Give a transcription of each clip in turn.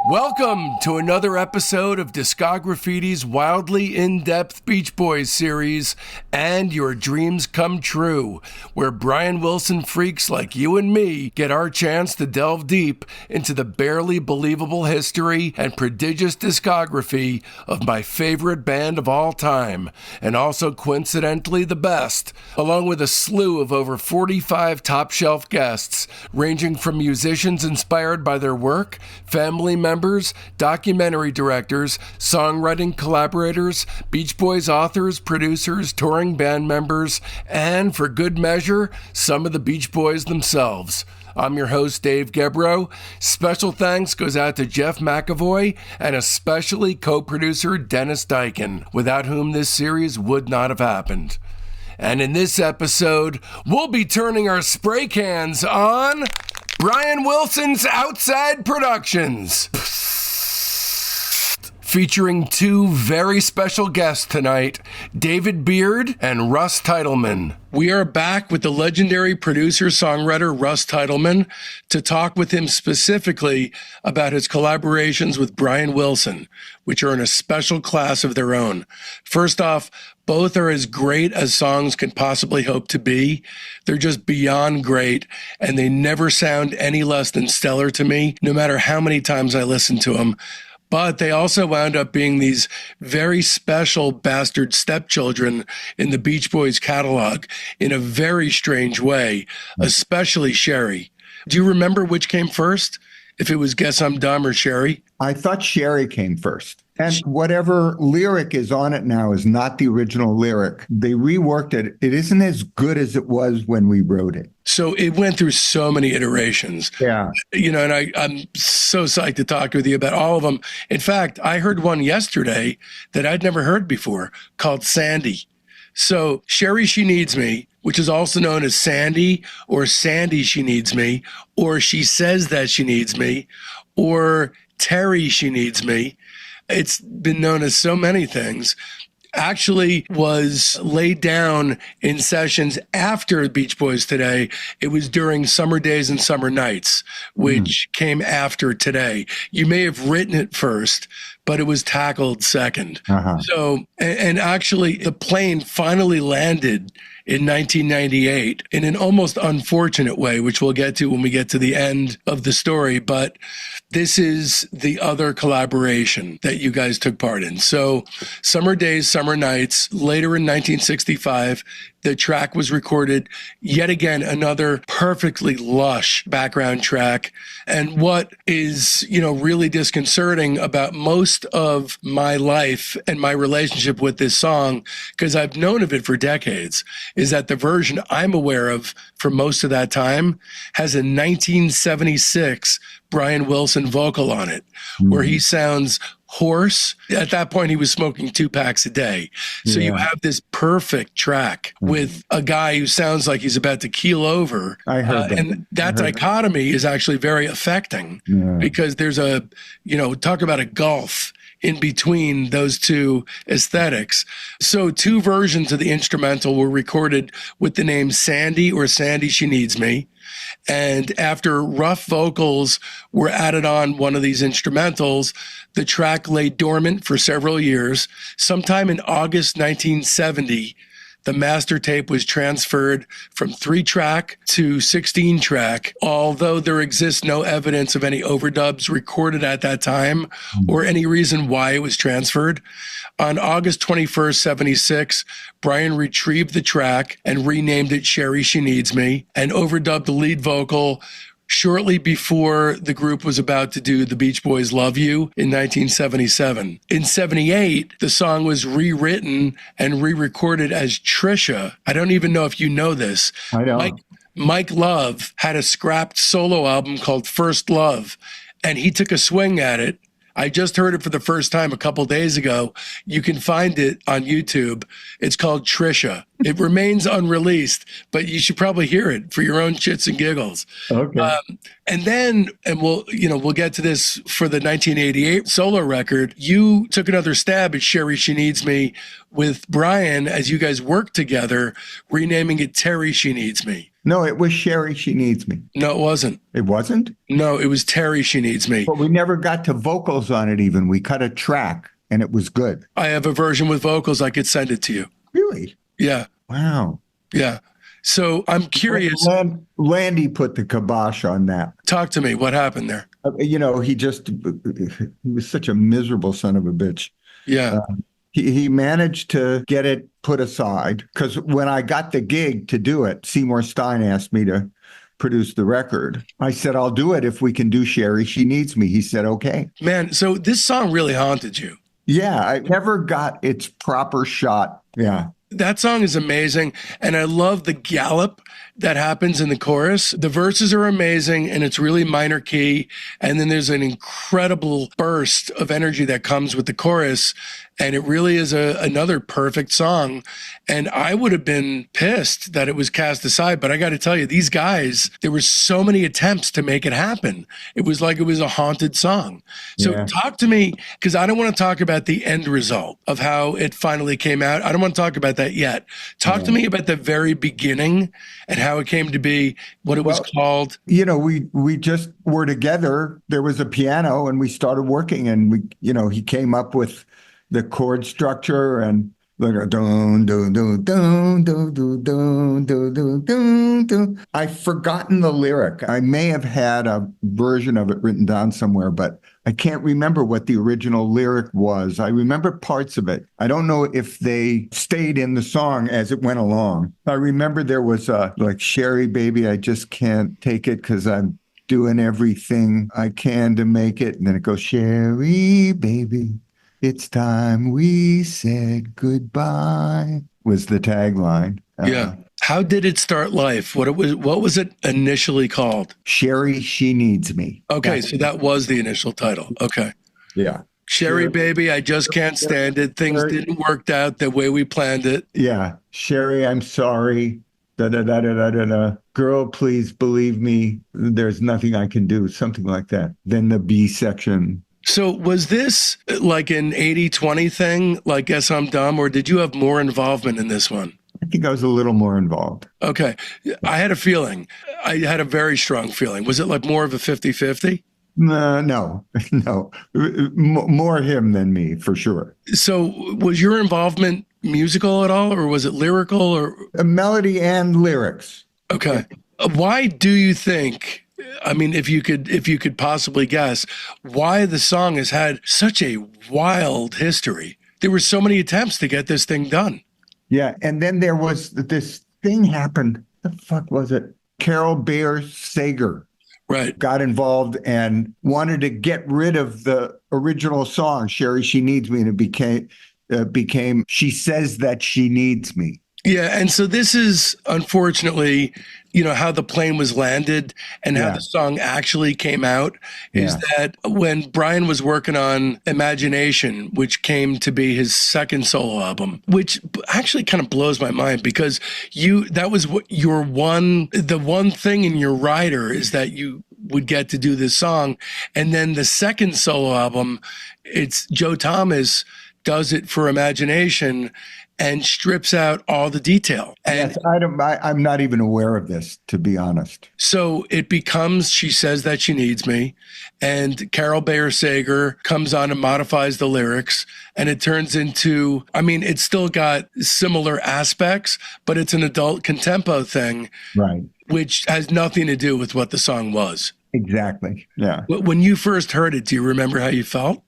Welcome to another episode of Discograffiti's wildly in-depth Beach Boys series and Your Dreams Come True, where Brian Wilson freaks like you and me get our chance to delve deep into the barely believable history and prodigious discography of my favorite band of all time, and also coincidentally the best, along with a slew of over 45 top-shelf guests, ranging from musicians inspired by their work, family members, documentary directors, songwriting collaborators, Beach Boys authors, producers, touring band members, and for good measure, some of the Beach Boys themselves. I'm your host, Dave Gebrow. Special thanks goes out to Jeff McAvoy and especially co-producer Dennis Dyken, without whom this series would not have happened. And in this episode, we'll be turning our spray cans on Brian Wilson's Outside Productions, featuring two very special guests tonight, David Beard and Russ Titelman. We are back with the legendary producer-songwriter Russ Titelman to talk with him specifically about his collaborations with Brian Wilson, which are in a special class of their own. First off, both are as great as songs can possibly hope to be. They're just beyond great, and they never sound any less than stellar to me, no matter how many times I listen to them. But they also wound up being these very special bastard stepchildren in the Beach Boys catalog in a very strange way, especially Sherry. Do you remember which came first? If it was Guess I'm Dumb or Sherry? I thought Sherry came first. And whatever lyric is on it now is not the original lyric. They reworked it. It isn't as good as it was when we wrote it. So it went through so many iterations. Yeah. You know, and I'm so psyched to talk with you about all of them. In fact, I heard one yesterday that I'd never heard before called Sandy. So Sherry, She Needs Me, which is also known as Sandy or Sandy, She Needs Me, or She Says That She Needs Me, or Terry, She Needs Me. It's been known as so many things. Actually was laid down in sessions after Beach Boys Today. It was during Summer Days and Summer Nights, which came after Today. You may have written it first, but it was tackled second. So, and actually the plane finally landed in 1998 in an almost unfortunate way, which we'll get to when we get to the end of the story. But this is the other collaboration that you guys took part in. So Summer Days, Summer Nights, later in 1965, the track was recorded, yet again, another perfectly lush background track. And what is, really disconcerting about most of my life and my relationship with this song, because I've known of it for decades, is that the version I'm aware of for most of that time has a 1976 Brian Wilson vocal on it, where he sounds hoarse. At that point, he was smoking 2 packs a day. So you have this perfect track with a guy who sounds like he's about to keel over. I heard that. And that dichotomy is actually very affecting because there's talk about a gulf in between those two aesthetics. So 2 versions of the instrumental were recorded with the name Sandy or Sandy, She Needs Me. And after rough vocals were added on one of these instrumentals, the track lay dormant for several years. Sometime in August 1970, the master tape was transferred from 3-track to 16-track, although there exists no evidence of any overdubs recorded at that time or any reason why it was transferred. On August 21st, 76, Brian retrieved the track and renamed it Sherry, She Needs Me, and overdubbed the lead vocal shortly before the group was about to do The Beach Boys' Love You in 1977. In 78, the song was rewritten and re-recorded as Trisha. I don't even know if you know this. I don't. Mike Love had a scrapped solo album called First Love, and he took a swing at it I just heard it for the first time a couple days ago. You can find it on YouTube. It's called Trisha. It remains unreleased, but you should probably hear it for your own shits and giggles. Okay. And we'll get to this for the 1988 solo record. You took another stab at Sherry She Needs Me with Brian as you guys worked together, renaming it Terry She Needs Me. No, it was Sherry She Needs Me. No, it wasn't. It wasn't? No, it was Terry She Needs Me. But we never got to vocals on it even. We cut a track and it was good. I have a version with vocals. I could send it to you. Really? Yeah. Wow. Yeah. So I'm curious. Landy put the kibosh on that. Talk to me. What happened there? He was such a miserable son of a bitch. Yeah. He managed to get it put aside because when I got the gig to do it, Seymour Stein asked me to produce the record. I said, I'll do it if we can do Sherry She Needs Me. He said, okay. Man, so this song really haunted you. Yeah, I never got its proper shot. Yeah. That song is amazing. And I love the gallop that happens in the chorus. The verses are amazing and it's really minor key. And then there's an incredible burst of energy that comes with the chorus. And it really is another perfect song. And I would have been pissed that it was cast aside. But I got to tell you, these guys, there were so many attempts to make it happen. It was like it was a haunted song. So talk to me, because I don't want to talk about the end result of how it finally came out. I don't want to talk about that yet. Talk to me about the very beginning and how it came to be, what it was called. We just were together. There was a piano and we started working and he came up with the chord structure and like dun dun dun dun dun dun dun dun dun dun. I've forgotten the lyric. I may have had a version of it written down somewhere, but I can't remember what the original lyric was. I remember parts of it. I don't know if they stayed in the song as it went along. I remember there was like Sherry baby, I just can't take it because I'm doing everything I can to make it. And then it goes, Sherry baby, it's time we said goodbye, was the tagline. Yeah. How did it start life? What was it initially called? Sherry She Needs Me. Okay, so that was the initial title. Okay. Yeah. Sherry baby, I just can't stand it. Things didn't work out the way we planned it. Yeah. Sherry, I'm sorry. Da da da da da da da. Girl, please believe me. There's nothing I can do. Something like that. Then the B section. So was this like an 80-20 thing, like Guess I'm Dumb, or did you have more involvement in this one? I think I was a little more involved. Okay. I had a feeling. I had a very strong feeling. Was it like more of a 50-50? No. More him than me, for sure. So was your involvement musical at all, or was it lyrical, or melody and lyrics? Okay. Why do you think, I mean, if you could possibly guess, why the song has had such a wild history? There were so many attempts to get this thing done. Yeah, and then there was this thing happened. The fuck was it? Carol Bayer Sager got involved and wanted to get rid of the original song, Sherry She Needs Me, and it became She Says That She Needs Me. Yeah, and so this is, unfortunately, how the plane was landed and how the song actually came out is that when Brian was working on Imagination, which came to be his second solo album, which actually kind of blows my mind because that was what the one thing in your rider is that you would get to do this song. And then the second solo album, it's Joe Thomas does it for Imagination and strips out all the detail. And yes, I'm not even aware of this, to be honest. So it becomes She Says That She Needs Me, and Carol Bayer Sager comes on and modifies the lyrics, and it turns into, it's still got similar aspects, but it's an adult contempo thing, right? Which has nothing to do with what the song was. Exactly, yeah. When you first heard it, do you remember how you felt?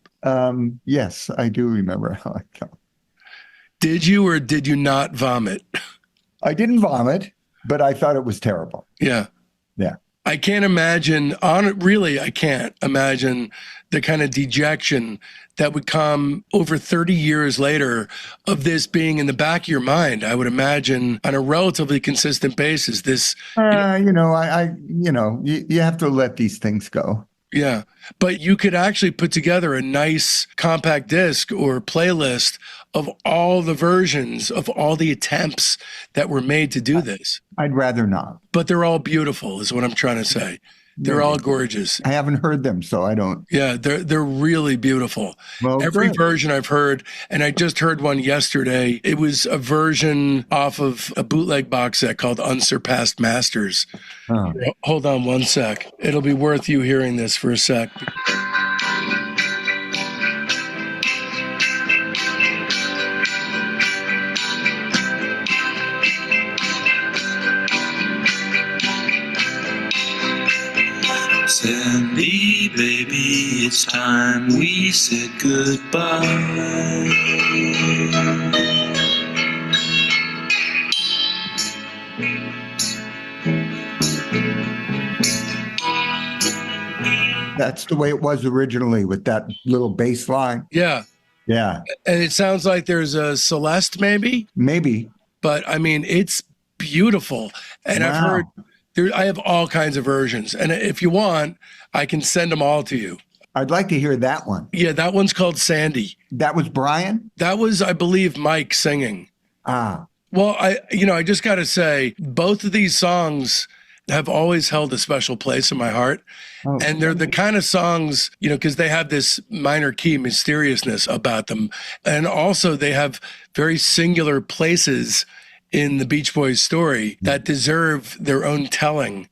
Yes, I do remember how I felt. Did you or did you not vomit? I didn't vomit, but I thought it was terrible. Yeah. Yeah. I can't imagine, I can't imagine the kind of dejection that would come over 30 years later of this being in the back of your mind. I would imagine on a relatively consistent basis, this. You have to let these things go. Yeah. But you could actually put together a nice compact disc or playlist of all the versions of all the attempts that were made to do this. I'd rather not. But they're all beautiful, is what I'm trying to say. They're all gorgeous. I haven't heard them, so I don't. Yeah, they're really beautiful. Well, every good. version I've heard, and I just heard one yesterday. It was a version off of a bootleg box set called Unsurpassed Masters. Oh. Hold on one sec. It'll be worth you hearing this for a sec. Sandy, baby, it's time we said goodbye. That's the way it was originally with that little bass line. Yeah. Yeah, And it sounds like there's a Celeste maybe, maybe. but I mean, it's beautiful. And I've Wow. heard I have all kinds of versions. And if you want, I can send them all to you. I'd like to hear that one. Yeah, that one's called Sandy. That was Brian? That was, I believe, Mike singing. Ah, Well, I just got to say, both of these songs have always held a special place in my heart. Oh. And they're the kind of songs, because they have this minor key mysteriousness about them. And also they have very singular places in the Beach Boys story that deserve their own telling.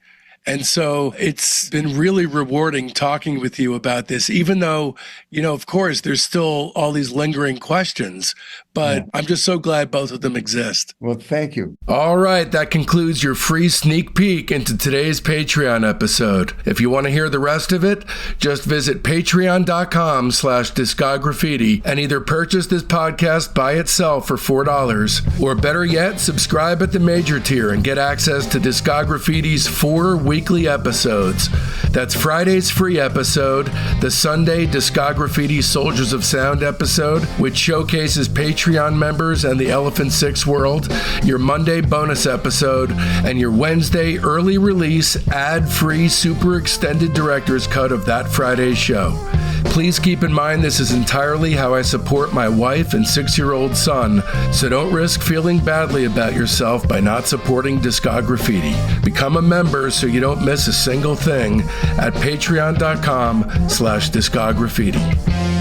And so it's been really rewarding talking with you about this, even though, of course, there's still all these lingering questions, but I'm just so glad both of them exist. well, thank you. All right, that concludes your free sneak peek into today's Patreon episode. If you want to hear the rest of it, just visit patreon.com/discograffiti and either purchase this podcast by itself for $4, or better yet, subscribe at the major tier and get access to Discograffiti's 4 weekly episodes. That's Friday's free episode, the Sunday Discograffiti Soldiers of Sound episode, which showcases Patreon members and the Elephant Six world, your Monday bonus episode, and your Wednesday early release ad-free super extended director's cut of that Friday's show. Please keep in mind this is entirely how I support my wife and 6-year-old son, so don't risk feeling badly about yourself by not supporting Discograffiti. Become a member so you don't miss a single thing at patreon.com/discograffiti.